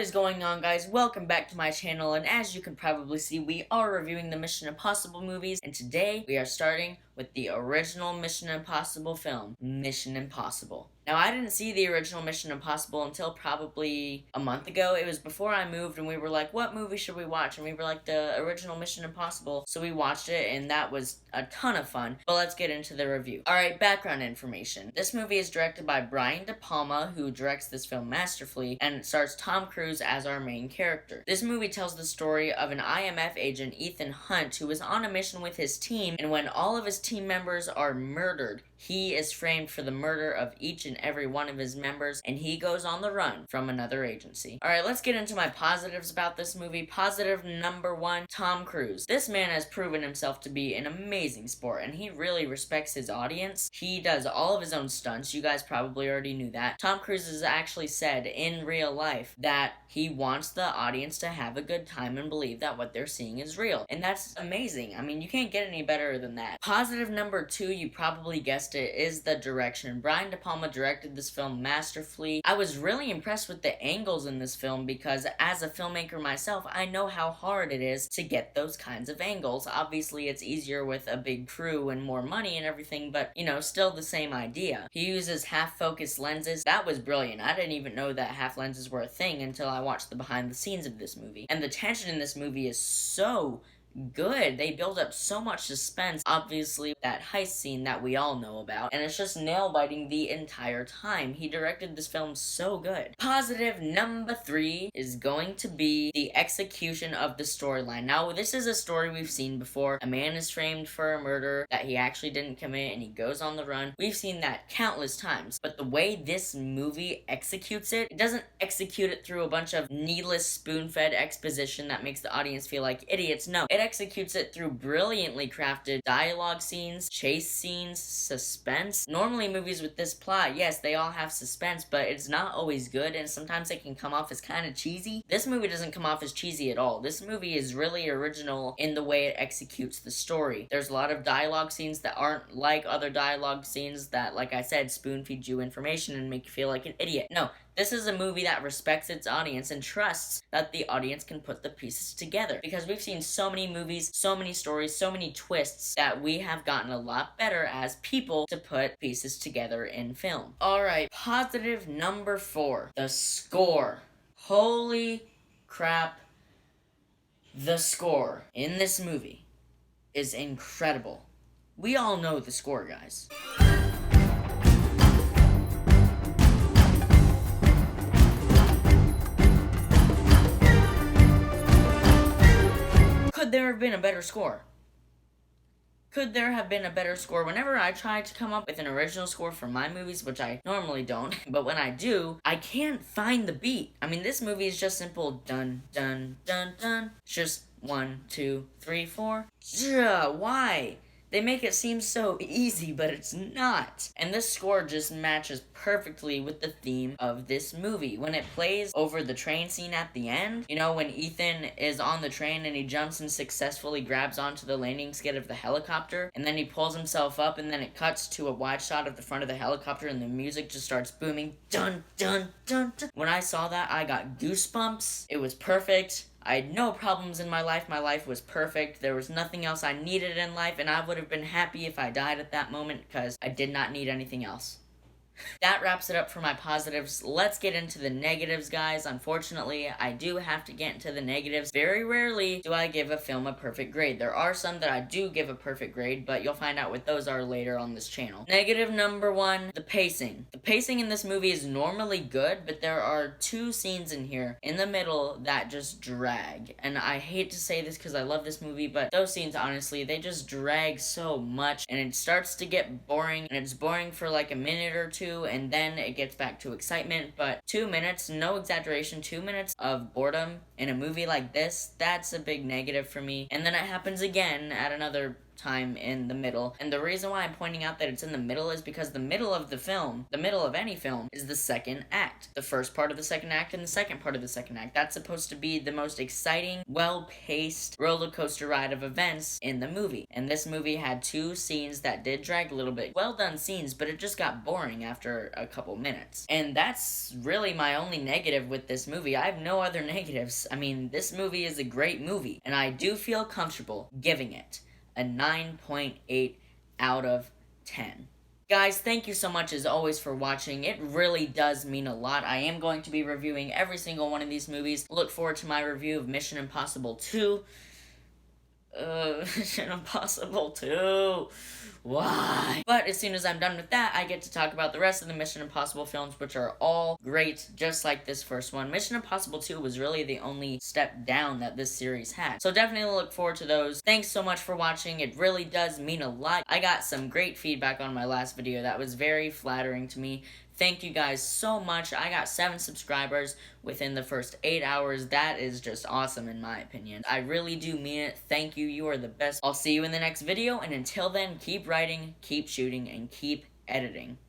is going on, guys? Welcome back to my channel, and as you can probably see, we are reviewing the Mission Impossible movies, and today we are starting with the original Mission Impossible film, Mission Impossible. Now, I didn't see the original Mission Impossible until probably a month ago. It was before I moved, and we were like, what movie should we watch? And we were like, the original Mission Impossible. So we watched it, and that was a ton of fun. But let's get into the review. Alright, background information. This movie is directed by Brian De Palma, who directs this film masterfully, and it stars Tom Cruise as our main character. This movie tells the story of an IMF agent, Ethan Hunt, who is on a mission with his team, and when all of his team members are murdered, he is framed for the murder of each and every one of his members, and he goes on the run from another agency. Alright, let's get into my positives about this movie. Positive number one, Tom Cruise. This man has proven himself to be an amazing sport, and he really respects his audience. He does all of his own stunts. You guys probably already knew that. Tom Cruise has actually said in real life that he wants the audience to have a good time and believe that what they're seeing is real. And that's amazing. I mean, you can't get any better than that. Positive number two, you probably guessed it, is the direction. Brian De Palma directed this film masterfully. I was really impressed with the angles in this film because as a filmmaker myself, I know how hard it is to get those kinds of angles. Obviously, it's easier with a big crew and more money and everything, but, you know, still the same idea. He uses half-focus lenses. That was brilliant. I didn't even know that half lenses were a thing until I watched the behind the scenes of this movie. And the tension in this movie is so good. They build up so much suspense. Obviously, that heist scene that we all know about, and it's just nail-biting the entire time. He directed this film so good. Positive number three is going to be the execution of the storyline. Now, this is a story we've seen before. A man is framed for a murder that he actually didn't commit, and he goes on the run. We've seen that countless times, but the way this movie executes it, it doesn't execute it through a bunch of needless spoon-fed exposition that makes the audience feel like idiots. No, it executes it through brilliantly crafted dialogue scenes, chase scenes, suspense. Normally movies with this plot, yes, they all have suspense, but it's not always good, and sometimes it can come off as kind of cheesy. This movie doesn't come off as cheesy at all. This movie is really original in the way it executes the story. There's a lot of dialogue scenes that aren't like other dialogue scenes that, like I said, spoon feed you information and make you feel like an idiot. No, this is a movie that respects its audience and trusts that the audience can put the pieces together. Because we've seen so many movies, so many stories, so many twists that we have gotten a lot better as people to put pieces together in film. Alright, positive number four, the score. Holy crap. The score in this movie is incredible. We all know the score, guys. Could there have been a better score? Could there have been a better score? Whenever I try to come up with an original score for my movies, which I normally don't, but when I do, I can't find the beat. I mean, this movie is just simple dun, dun, dun, dun. It's just 1, 2, 3, 4. Why? They make it seem so easy, but it's not. And this score just matches perfectly with the theme of this movie. When it plays over the train scene at the end, you know, when Ethan is on the train and he jumps and successfully grabs onto the landing skid of the helicopter, and then he pulls himself up, and then it cuts to a wide shot of the front of the helicopter, and the music just starts booming. Dun, dun, dun, dun. When I saw that, I got goosebumps. It was perfect. I had no problems in my life. My life was perfect. There was nothing else I needed in life, and I would have been happy if I died at that moment because I did not need anything else. That wraps it up for my positives. Let's get into the negatives, guys. Unfortunately, I do have to get into the negatives. Very rarely do I give a film a perfect grade. There are some that I do give a perfect grade, but you'll find out what those are later on this channel. Negative number one, the pacing. The pacing in this movie is normally good, but there are two scenes in here in the middle that just drag. And I hate to say this because I love this movie, but those scenes, honestly, they just drag so much, and it starts to get boring, and it's boring for like a minute or two, and then it gets back to excitement. But 2 minutes, no exaggeration, 2 minutes of boredom in a movie like this, that's a big negative for me. And then it happens again at another time in the middle. And the reason why I'm pointing out that it's in the middle is because the middle of the film, the middle of any film, is the second act. The first part of the second act and the second part of the second act. That's supposed to be the most exciting, well-paced roller coaster ride of events in the movie. And this movie had 2 scenes that did drag a little bit. Well done scenes, but it just got boring after a couple minutes. And that's really my only negative with this movie. I have no other negatives. I mean, this movie is a great movie, and I do feel comfortable giving it a 9.8 out of 10. Guys, thank you so much as always for watching. It really does mean a lot. I am going to be reviewing every single one of these movies. Look forward to my review of Mission Impossible 2. Mission Impossible 2. Why? But as soon as I'm done with that, I get to talk about the rest of the Mission Impossible films, which are all great, just like this first one. Mission Impossible 2 was really the only step down that this series had. So definitely look forward to those. Thanks so much for watching. It really does mean a lot. I got some great feedback on my last video that was very flattering to me. Thank you guys so much. I got 7 subscribers within the first 8 hours. That is just awesome in my opinion. I really do mean it. Thank you. You are the best. I'll see you in the next video, and until then, keep writing, keep shooting, and keep editing.